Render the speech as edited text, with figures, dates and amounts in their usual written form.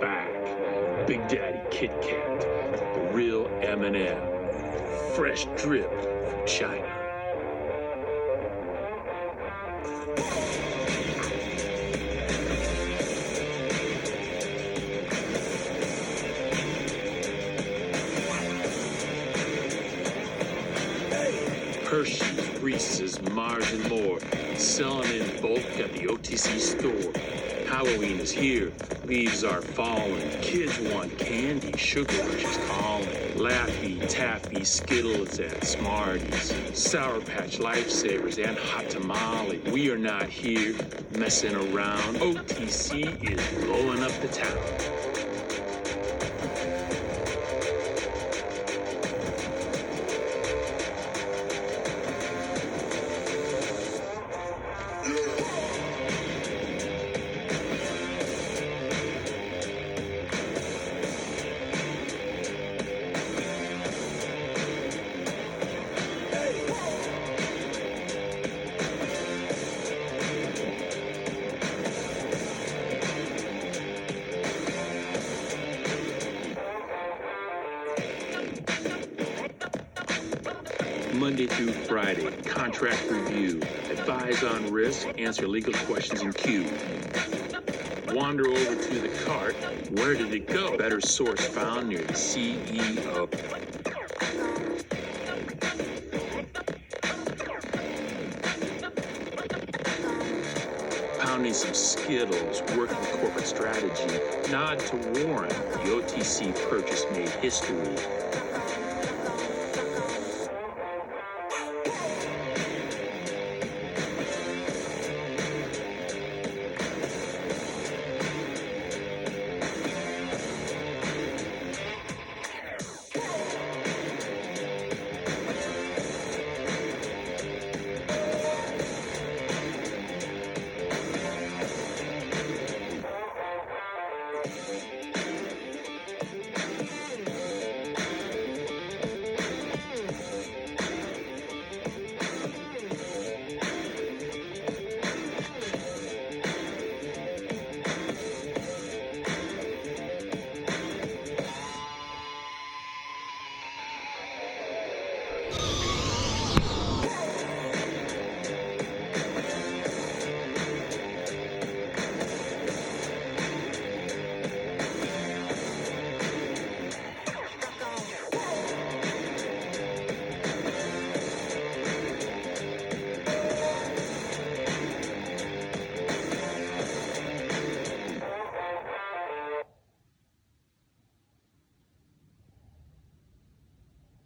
back. Big Daddy Kit Kat, the real M&M, fresh drip from China. Hershey's, Reese's, Mars, and more. Selling in bulk at the OTC store. Halloween is here. Leaves are falling. Kids want candy. Sugar Rush is calling. Laffy Taffy, Skittles, and Smarties. Sour Patch, Lifesavers, and Hot Tamale. We are not here messing around. OTC is blowing up the town. Monday through Friday, contract review, advise on risk, answer legal questions in queue. Wander over to the cart. Where did it go? Better source found near the CEO. Pounding some Skittles, working corporate strategy. Nod to Warren. The OTC purchase made history.